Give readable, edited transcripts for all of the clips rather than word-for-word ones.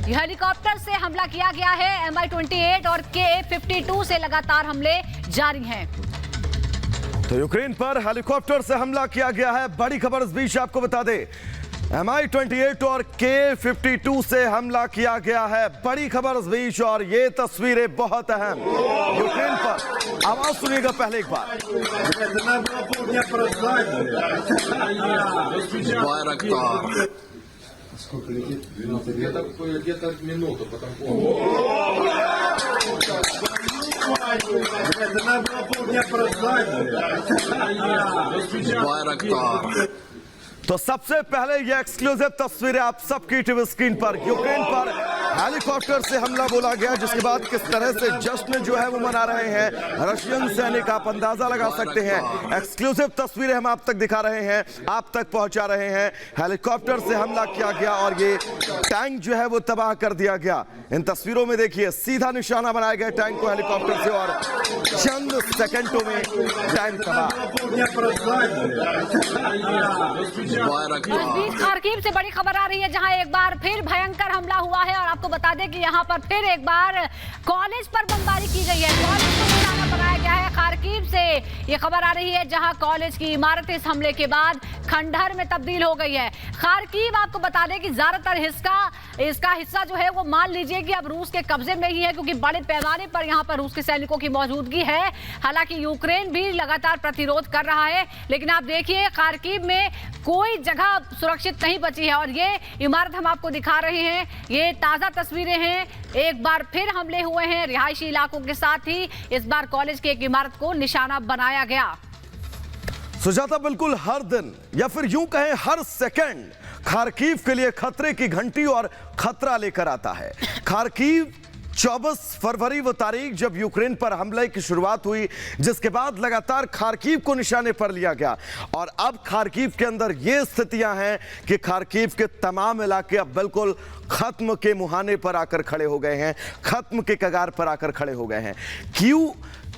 Helicopter से हमला किया गया है। Mi-28 और Ka-52 से लगातार हमले जारी हैं। तो यूक्रेन पर हेलीकॉप्टर से हमला किया गया है। बड़ी खबर इस बीच आपको बता दें, Mi-28 और Ka-52 से हमला किया गया है। बड़ी खबर इस बीच, और ये तस्वीरें बहुत अहम। यूक्रेन पर आवाज सुनिएगा पहले एक बार। Где-то минуту, потом это надо было полдня прождать. तो सबसे पहले ये एक्सक्लूसिव तस्वीरें आप सबकी टीवी स्क्रीन पर। यूक्रेन पर हेलीकॉप्टर से हमला बोला गया, जिसके बाद किस तरह से जश्न जो है वो मना रहे हैं रशियन सैनिक, आप अंदाजा लगा सकते हैं। एक्सक्लूसिव तस्वीरें हम आप तक दिखा रहे हैं, आप तक पहुंचा रहे हैं। हेलीकॉप्टर से हमला किया गया और ये टैंक जो है वो तबाह कर दिया गया। इन तस्वीरों में देखिए, सीधा निशाना बनाया गया टैंक को हेलीकॉप्टर से, और चंद सेकंडों में टैंक तबाह। इस बीच खार्किव से बड़ी खबर आ रही है, जहां एक बार फिर भयंकर हमला हुआ है। और आपको बता दें कि यहां पर फिर एक बार कॉलेज पर बमबारी की गई है। कॉलेज को निशाना बनाया गया है। खार्किव से ये खबर आ रही है, जहां कॉलेज की इमारत इस हमले के बाद खंडहर में तब्दील हो गई है। खार्किव आपको बता दें कि ज्यादातर इसका हिस्सा जो है वो मान लीजिए कि अब रूस के कब्जे में ही है, क्योंकि बड़े पैमाने पर यहाँ पर रूस के सैनिकों की मौजूदगी है। हालांकि यूक्रेन भी लगातार प्रतिरोध कर रहा है, लेकिन आप देखिए खार्किव में कोई जगह सुरक्षित नहीं बची है। और ये इमारत हम आपको दिखा रहे हैं, ये ताजा तस्वीरें हैं। एक बार फिर हमले हुए हैं रिहायशी इलाकों के साथ ही इस बार कॉलेज की एक इमारत को निशाना बनाया गया। सुजाता, बिल्कुल हर दिन या फिर यूं कहें हर सेकंड खार्किव के लिए खतरे की घंटी और खतरा लेकर आता है। खार्किव 24 फरवरी वो तारीख जब यूक्रेन पर हमले की शुरुआत हुई, जिसके बाद लगातार खार्किव को निशाने पर लिया गया। और अब खार्किव के अंदर ये स्थितियां हैं कि खार्किव के तमाम इलाके अब बिल्कुल खत्म के मुहाने पर आकर खड़े हो गए हैं, खत्म के कगार पर आकर खड़े हो गए हैं। क्यों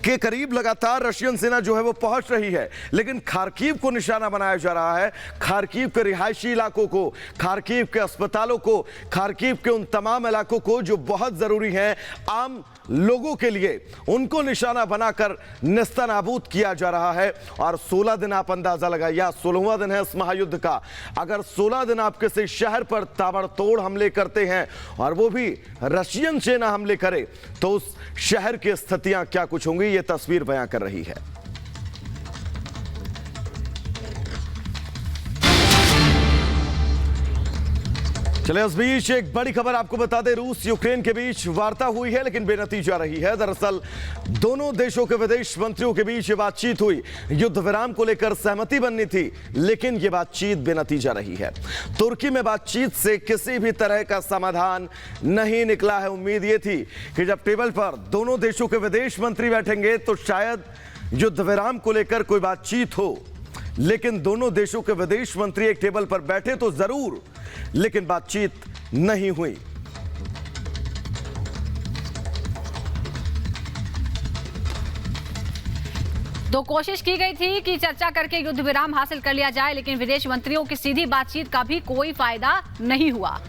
के करीब लगातार रशियन सेना जो है वो पहुंच रही है, लेकिन खार्किव को निशाना बनाया जा रहा है। खार्किव के रिहायशी इलाकों को, खार्किव के अस्पतालों को, खार्किव के उन तमाम इलाकों को जो बहुत जरूरी हैं आम लोगों के लिए, उनको निशाना बनाकर नेस्तनाबूद किया जा रहा है। और 16 दिन आप अंदाजा लगाइए, 16वां दिन है इस महायुद्ध का। अगर 16 दिन आप किसी शहर पर ताबड़तोड़ हमले करते हैं और वो भी रशियन सेना हमले करे, तो उस शहर की स्थितियां क्या कुछ होंगी, ये तस्वीर बयां कर रही है। चले इस बीच एक बड़ी खबर आपको बता दें, रूस यूक्रेन के बीच वार्ता हुई है, लेकिन बेनतीजा रही है। दरअसल दोनों देशों के विदेश मंत्रियों के बीच ये बातचीत हुई, युद्ध विराम को लेकर सहमति बननी थी, लेकिन ये बातचीत बेनतीजा रही है। तुर्की में बातचीत से किसी भी तरह का समाधान नहीं निकला है। उम्मीद ये थी कि जब टेबल पर दोनों देशों के विदेश मंत्री बैठेंगे तो शायद युद्ध विराम को लेकर कोई बातचीत हो, लेकिन दोनों देशों के विदेश मंत्री एक टेबल पर बैठे तो जरूर, लेकिन बातचीत नहीं हुई। तो कोशिश की गई थी कि चर्चा करके युद्ध विराम हासिल कर लिया जाए, लेकिन विदेश मंत्रियों की सीधी बातचीत का भी कोई फायदा नहीं हुआ।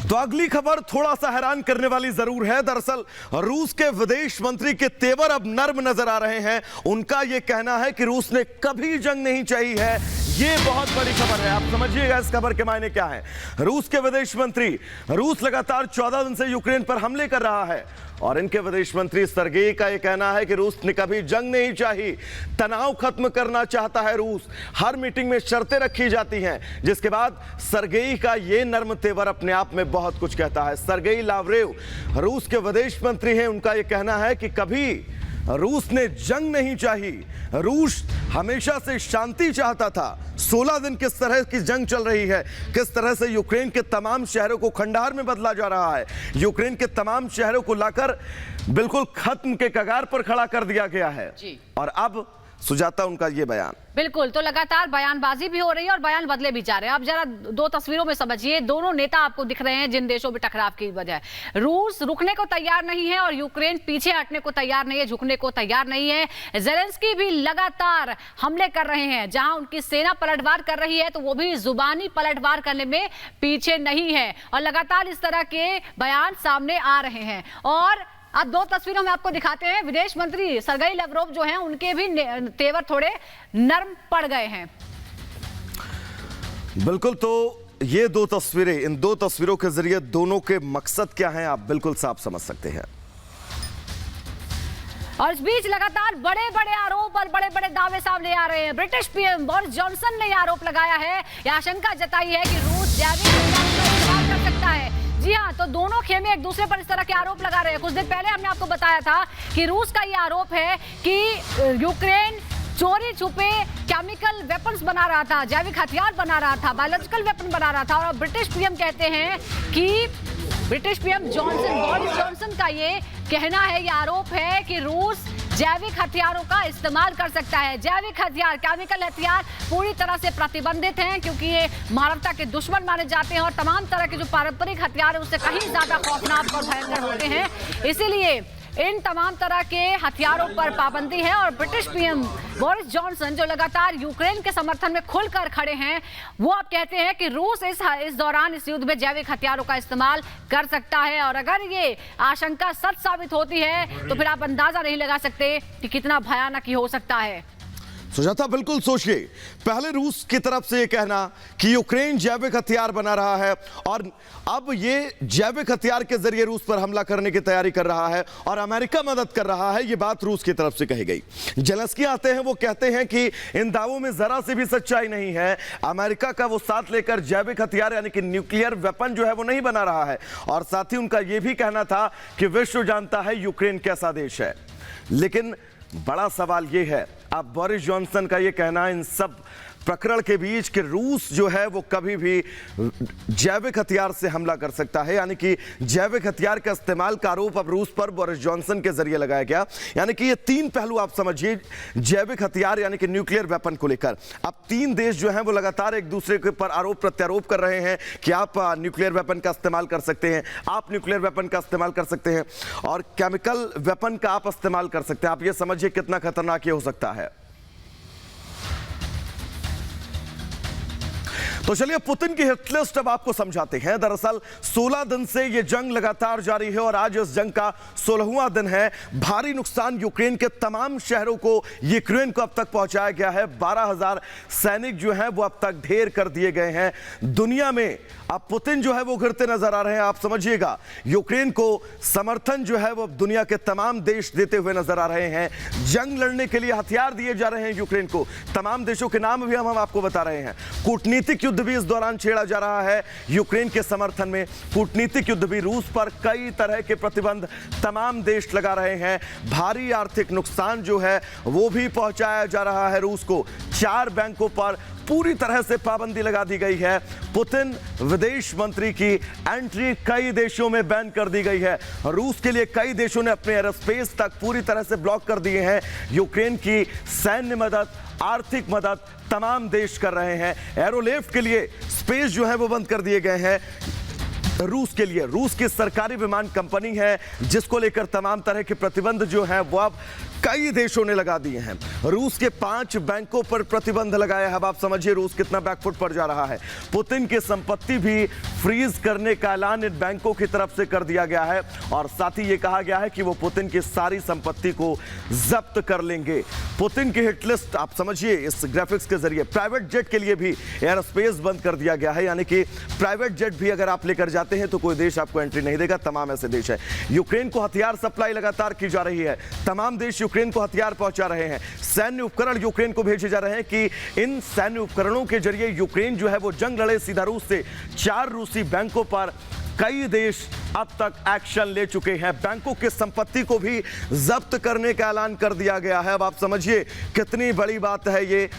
तो अगली खबर थोड़ा सा हैरान करने वाली जरूर है। दरअसल रूस के विदेश मंत्री के तेवर अब नर्म नजर आ रहे हैं। उनका यह कहना है कि रूस ने कभी जंग नहीं चाही है। ये बहुत बड़ी खबर है, आप समझिएगा इस खबर के मायने क्या है। रूस के विदेश मंत्री, रूस लगातार 14 दिन से यूक्रेन पर हमले कर रहा है और इनके विदेश मंत्री सर्गेई का यह कहना है कि रूस ने कभी जंग नहीं चाही, तनाव खत्म करना चाहता है रूस। हर मीटिंग में शर्तें रखी जाती हैं, जिसके बाद सर्गेई का यह नर्म तेवर अपने आप में बहुत कुछ कहता है। सर्गेई लावरेव रूस के विदेश मंत्री हैं, उनका यह कहना है कि कभी रूस ने जंग नहीं चाही, रूस हमेशा से शांति चाहता था। 16 दिन किस तरह की जंग चल रही है, किस तरह से यूक्रेन के तमाम शहरों को खंडहर में बदला जा रहा है, यूक्रेन के तमाम शहरों को लाकर बिल्कुल खत्म के कगार पर खड़ा कर दिया गया है। और अब सुजाता, उनका ये बयान। बिल्कुल, तो लगातार बयानबाजी भी हो रही है और बयान बदले भी जा रहे हैं। अब जरा दो तस्वीरों में समझिए, दोनों नेता आपको दिख रहे हैं जिन देशों में टकराव की वजह। रूस रुकने को तैयार नहीं है और यूक्रेन पीछे हटने को तैयार नहीं है, झुकने को तैयार नहीं है। ज़ेलेंस्की भी लगातार हमले कर रहे हैं, जहां उनकी सेना पलटवार कर रही है तो वो भी जुबानी पलटवार करने में पीछे नहीं है और लगातार इस तरह के बयान सामने आ रहे हैं। और अब दो तस्वीरों में आपको दिखाते हैं, विदेश मंत्री सरगेई लावरोव जो हैं उनके भी तेवर थोड़े नरम पड़ गए हैं। बिल्कुल, तो ये दो तस्वीरें, इन दो तस्वीरों के जरिए दोनों के मकसद क्या हैं आप बिल्कुल साफ समझ सकते हैं। और इस बीच लगातार बड़े बड़े आरोप और बड़े बड़े दावे सामने आ रहे हैं। ब्रिटिश पीएम बोरिस जॉनसन ने आरोप लगाया है, यह आशंका जताई है कि रूस जैविक हथियारों का इस्तेमाल कर सकता है। जी हाँ, तो दोनों खेमे एक दूसरे पर इस तरह के आरोप लगा रहे हैं। कुछ दिन पहले हमने आपको बताया था कि रूस का ये आरोप है कि यूक्रेन चोरी छुपे केमिकल वेपन्स बना रहा था, जैविक हथियार बना रहा था, बायोलॉजिकल वेपन बना रहा था। और ब्रिटिश पीएम कहते हैं कि ब्रिटिश पीएम बोरिस जॉनसन का ये कहना है, ये आरोप है कि रूस जैविक हथियारों का इस्तेमाल कर सकता है। जैविक हथियार, केमिकल हथियार पूरी तरह से प्रतिबंधित हैं क्योंकि ये मानवता के दुश्मन माने जाते हैं और तमाम तरह के जो पारंपरिक हथियार है उससे कहीं ज्यादा खौफनाक और भयंकर होते हैं। इसीलिए इन तमाम तरह के हथियारों पर पाबंदी है। और ब्रिटिश पीएम बोरिस जॉनसन जो लगातार यूक्रेन के समर्थन में खुलकर खड़े हैं, वो अब कहते हैं कि रूस इस दौरान इस युद्ध में जैविक हथियारों का इस्तेमाल कर सकता है। और अगर ये आशंका सच साबित होती है तो फिर आप अंदाजा नहीं लगा सकते कि कितना भयानक ये हो सकता है। सुजाता, बिल्कुल सोचिए, पहले रूस की तरफ से यह कहना कि यूक्रेन जैविक हथियार बना रहा है और अब ये जैविक हथियार के जरिए रूस पर हमला करने की तैयारी कर रहा है और अमेरिका मदद कर रहा है, ये बात रूस की तरफ से कही गई। ज़ेलेंस्की आते हैं, वो कहते हैं कि इन दावों में जरा से भी सच्चाई नहीं है। अमेरिका का वो साथ लेकर जैविक हथियार यानी कि न्यूक्लियर वेपन जो है वो नहीं बना रहा है। और साथ ही उनका यह भी कहना था कि विश्व जानता है यूक्रेन कैसा देश है। लेकिन बड़ा सवाल यह है, अब बोरिस जॉनसन का यह कहना इन सब प्रकरण के बीच कि रूस जो है वो कभी भी जैविक हथियार से हमला कर सकता है, यानी कि जैविक हथियार का इस्तेमाल का आरोप अब रूस पर बोरिस जॉनसन के जरिए लगाया गया। यानी कि ये तीन पहलू आप समझिए, जैविक हथियार यानी कि न्यूक्लियर वेपन को लेकर अब तीन देश जो हैं वो लगातार एक दूसरे के पर आरोप प्रत्यारोप कर रहे हैं कि आप न्यूक्लियर वेपन का इस्तेमाल कर सकते हैं, आप न्यूक्लियर वेपन का इस्तेमाल कर सकते हैं और केमिकल वेपन का आप इस्तेमाल कर सकते हैं। आप ये समझिए कितना खतरनाक ये हो सकता है। तो चलिए पुतिन की हिट लिस्ट अब आपको समझाते हैं। दरअसल 16 दिन से यह जंग लगातार जारी है और आज इस जंग का 16वां दिन है। भारी नुकसान यूक्रेन के तमाम शहरों को यूक्रेन को अब तक पहुंचाया गया है। 12,000 सैनिक जो हैं वो अब तक ढेर कर दिए गए हैं। दुनिया में अब पुतिन जो है वो गिरते नजर आ रहे हैं। आप समझिएगा, यूक्रेन को समर्थन जो है वो दुनिया के तमाम देश देते हुए नजर आ रहे हैं। जंग लड़ने के लिए हथियार दिए जा रहे हैं यूक्रेन को। तमाम देशों के नाम भी हम आपको बता रहे हैं। कूटनीतिक युद्ध भी इस दौरान छेड़ा जा रहा है यूक्रेन के समर्थन में। कूटनीतिक युद्ध भी, रूस पर कई तरह के प्रतिबंध तमाम देश लगा रहे हैं। भारी आर्थिक नुकसान जो है वो भी पहुंचाया जा रहा है रूस को। 4 बैंकों पर पूरी तरह से पाबंदी लगा दी गई है। पुतिन विदेश मंत्री की एंट्री कई देशों में बैन कर दी गई है। रूस के लिए कई देशों ने अपने एयर स्पेस तक पूरी तरह से ब्लॉक कर दिए हैं। यूक्रेन की सैन्य मदद, आर्थिक मदद तमाम देश कर रहे हैं। एरोलिफ्ट के लिए स्पेस जो है वो बंद कर दिए गए हैं। रूस के लिए, रूस की सरकारी विमान कंपनी है जिसको लेकर तमाम तरह के प्रतिबंध जो हैं वो अब कई देशों ने लगा दिए हैं। रूस के 5 बैंकों पर प्रतिबंध लगाया है। अब आप समझिए रूस कितना बैकफुट पर जा रहा है। पुतिन की संपत्ति भी फ्रीज करने का ऐलान इन बैंकों की तरफ से कर दिया गया है और साथ ही ये कहा गया है कि वो पुतिन की सारी संपत्ति को जब्त कर लेंगे। पुतिन की हिट लिस्ट आप समझिए इस ग्राफिक्स के जरिए। प्राइवेट जेट के लिए भी एयर स्पेस बंद कर दिया गया है, यानी कि प्राइवेट जेट भी अगर आप लेकर जाते हैं तो कोई देश आपको एंट्री नहीं देगा। तमाम ऐसे देश है। यूक्रेन को हथियार सप्लाई लगातार की जा रही है। तमाम देश यूक्रेन को हथियार पहुंचा रहे हैं। सैन्य उपकरण यूक्रेन को भेजे जा रहे हैं कि इन सैन्य उपकरणों के जरिए यूक्रेन जो है वो जंग लड़े सीधा रूस से। 4 रूसी बैंकों पर कई देश अब तक एक्शन ले चुके हैं। बैंकों की संपत्ति को भी जब्त करने का ऐलान कर दिया गया है। अब आप समझिए कितनी बड़ी बात है ये।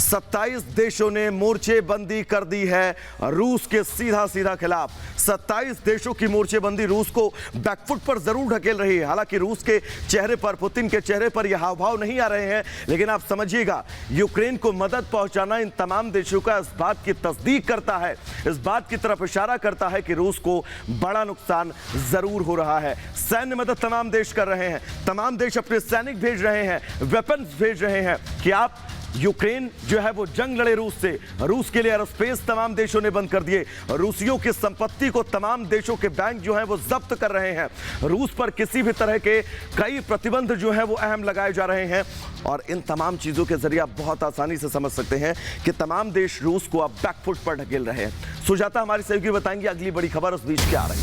27 देशों ने मोर्चेबंदी कर दी है रूस के सीधा खिलाफ। 27 देशों की मोर्चेबंदी रूस को बैकफुट पर जरूर ढकेल रही है। हालांकि रूस के चेहरे पर, पुतिन के चेहरे पर यह हावभाव नहीं आ रहे हैं, लेकिन आप समझिएगा, यूक्रेन को मदद पहुंचाना इन तमाम देशों का इस बात की तस्दीक करता है, इस बात की तरफ इशारा करता है कि रूस को बड़ा नुकसान जरूर हो रहा है। सैन्य मदद तमाम देश कर रहे हैं, तमाम देश अपने सैनिक भेज रहे हैं, वेपन्स भेज रहे हैं कि आप यूक्रेन जो है वो जंग लड़े रूस से। रूस के लिए एयरस्पेस तमाम देशों ने बंद कर दिए। रूसियों की संपत्ति को तमाम देशों के बैंक जो हैं वो जब्त कर रहे हैं। रूस पर किसी भी तरह के कई प्रतिबंध जो हैं वो अहम लगाए जा रहे हैं। और इन तमाम चीजों के जरिए आप बहुत आसानी से समझ सकते हैं कि तमाम देश रूस को अब बैकफुट पर ढकेल रहे हैं। सुजाता हमारी सहयोगी बताएंगे अगली बड़ी खबर उस बीच क्या आ रही